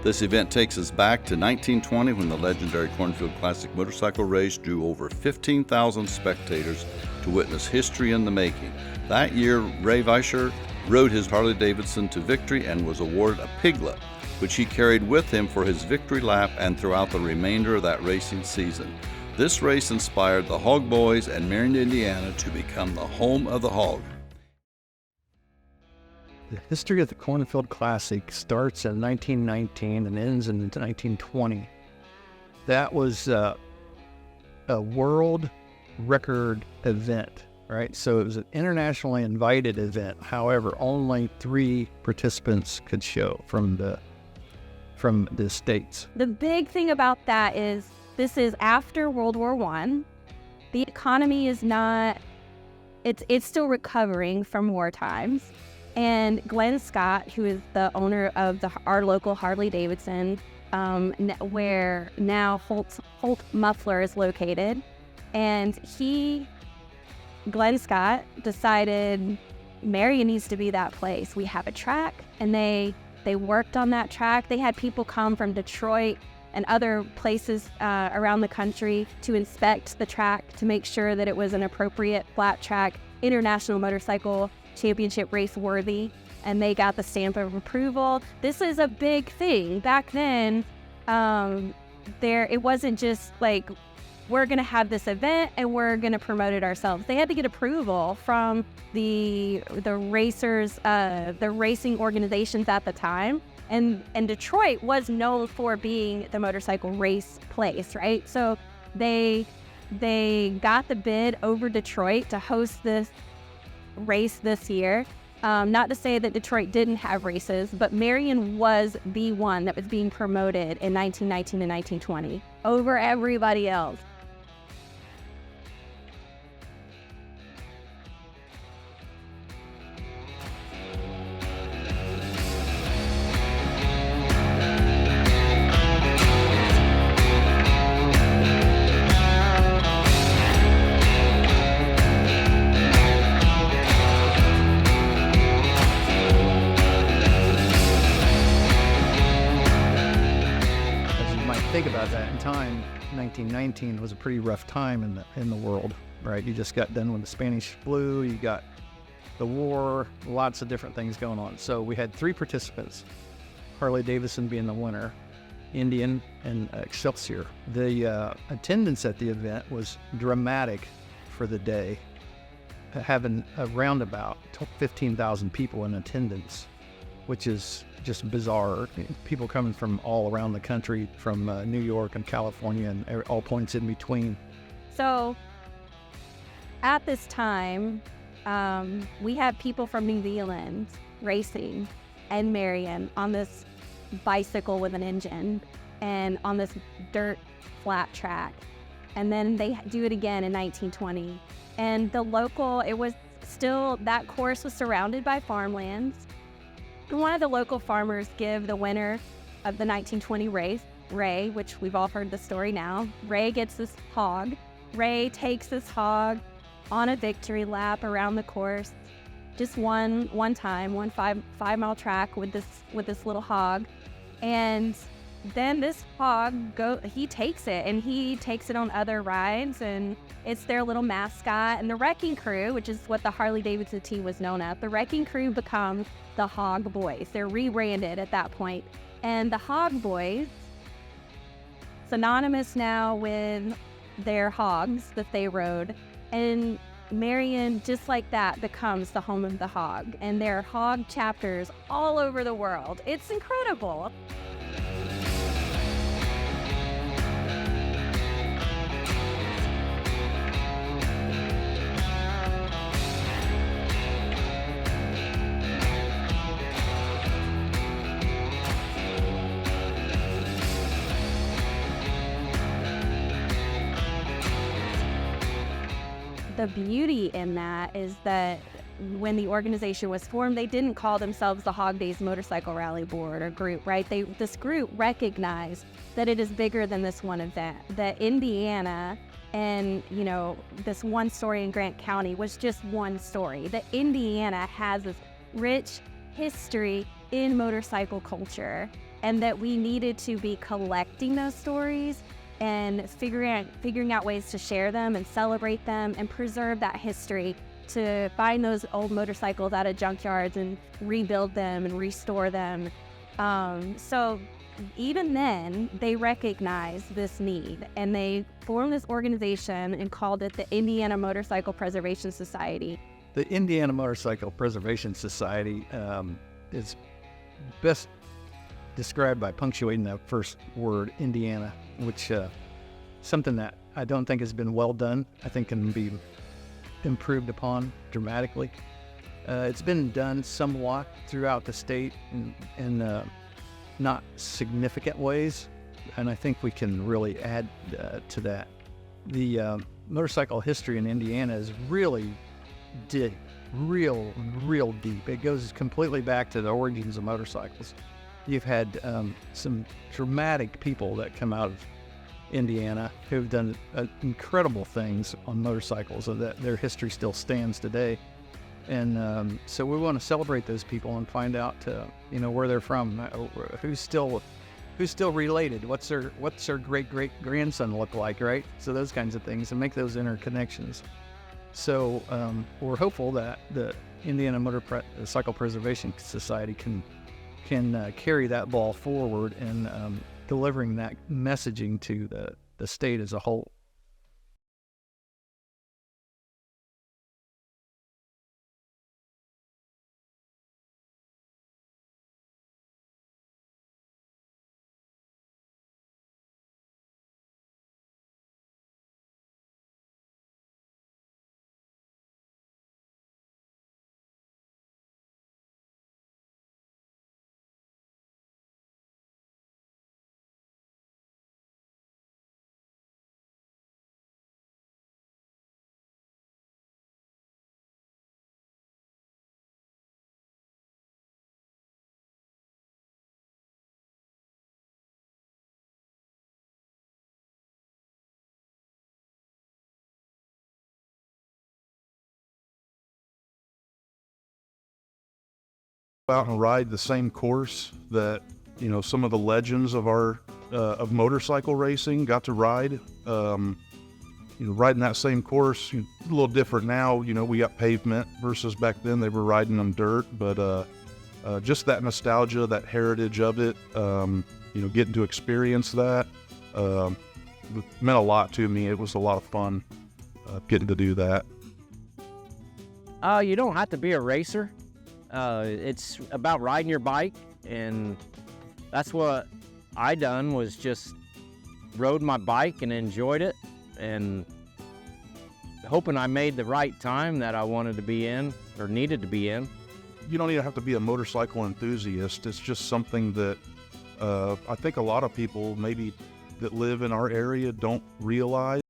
This event takes us back to 1920 when the legendary Cornfield Classic motorcycle race drew over 15,000 spectators to witness history in the making. That year, Ray Vischer rode his Harley-Davidson to victory and was awarded a piglet, which he carried with him for his victory lap and throughout the remainder of that racing season. This race inspired the Hog Boys and Marion, Indiana to become the home of the hog. The history of the Cornfield Classic starts in 1919 and ends in 1920. That was a world record event, right? So it was an internationally invited event. However, only 3 participants could show from the states. The big thing about that is this is after World War I. The economy is not, it's still recovering from war times. And Glenn Scott, who is the owner of our local Harley-Davidson, where now Holt Muffler is located, and Glenn Scott decided Marion needs to be that place. We have a track, and they worked on that track. They had people come from Detroit and other places around the country to inspect the track to make sure that it was an appropriate flat track, international motorcycle championship race worthy, and they got the stamp of approval. This is a big thing. Back then, it wasn't just like, we're going to have this event and we're going to promote it ourselves. They had to get approval from the racers, the racing organizations at the time. And Detroit was known for being the motorcycle race place, right? So they got the bid over Detroit to host this race this year. Not to say that Detroit didn't have races, but Marion was the one that was being promoted in 1919 and 1920 over everybody else. Think about that. In time, 1919 was a pretty rough time in the world, right? You just got done with the Spanish flu, you got the war, lots of different things going on. So we had 3 participants, Harley-Davidson being the winner, Indian, and Excelsior. The attendance at the event was dramatic for the day, having around about 15,000 people in attendance, which is just bizarre. People coming from all around the country, from New York and California and all points in between. So at this time, we had people from New Zealand racing and Marion on this bicycle with an engine and on this dirt flat track. And then they do it again in 1920. And that course was surrounded by farmlands. One of the local farmers give the winner of the 1920 race, Ray, which we've all heard the story now. Ray gets this hog. Ray takes this hog on a victory lap around the course, just one time, 5-mile track with this little hog. And then this hog he takes it on other rides, and it's their little mascot. And the wrecking crew, which is what the Harley-Davidson team was known as, the wrecking crew becomes the Hog Boys. They're rebranded at that point. And the Hog Boys, synonymous now with their hogs that they rode. And Marion, just like that, becomes the home of the hog. And there are hog chapters all over the world. It's incredible. The beauty in that is that when the organization was formed, they didn't call themselves the Hog Days Motorcycle Rally Board or group, right? This group recognized that it is bigger than this one event, that Indiana and, this one story in Grant County was just one story, that Indiana has this rich history in motorcycle culture. and that we needed to be collecting those stories and figuring out ways to share them and celebrate them and preserve that history, to find those old motorcycles out of junkyards and rebuild them and restore them. So even then, they recognized this need, and they formed this organization and called it the Indiana Motorcycle Preservation Society. The Indiana Motorcycle Preservation Society is best described by punctuating that first word, Indiana, which something that I don't think has been well done. I think can be improved upon dramatically. It's been done somewhat throughout the state in not significant ways, and I think we can really add to that. The motorcycle history in Indiana is really deep, real deep. It goes completely back to the origins of motorcycles. You've had some dramatic people that come out of Indiana who've done incredible things on motorcycles, so that their history still stands today. And so we want to celebrate those people and find out, where they're from, who's still related, what's their great grandson look like, right? So those kinds of things, and make those interconnections. So we're hopeful that the Indiana Motorcycle Preservation Society can carry that ball forward and delivering that messaging to the state as a whole. Out and ride the same course that some of the legends of our of motorcycle racing got to ride. Riding that same course, a little different now. We got pavement versus back then they were riding on dirt, but just that nostalgia, that heritage of it, getting to experience that meant a lot to me. It was a lot of fun getting to do that. You don't have to be a racer. It's about riding your bike, and that's what I done, was just rode my bike and enjoyed it, and hoping I made the right time that I wanted to be in or needed to be in. You don't even have to be a motorcycle enthusiast. It's just something that I think a lot of people maybe that live in our area don't realize.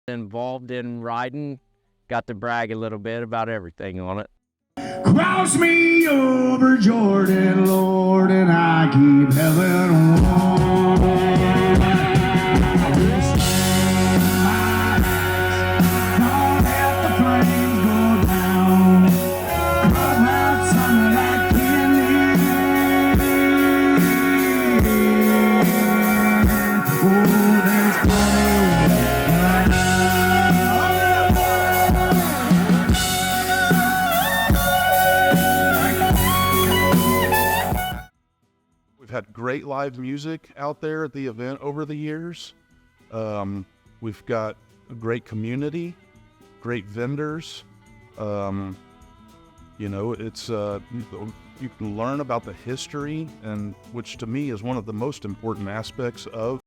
Involved in riding, got to brag a little bit about everything on it. Cross me over Jordan, Lord, and I keep heaven warm. Don't let the flames go great live music out there at the event over the years. We've got a great community, great vendors. You know, it's you can learn about the history, and which to me is one of the most important aspects of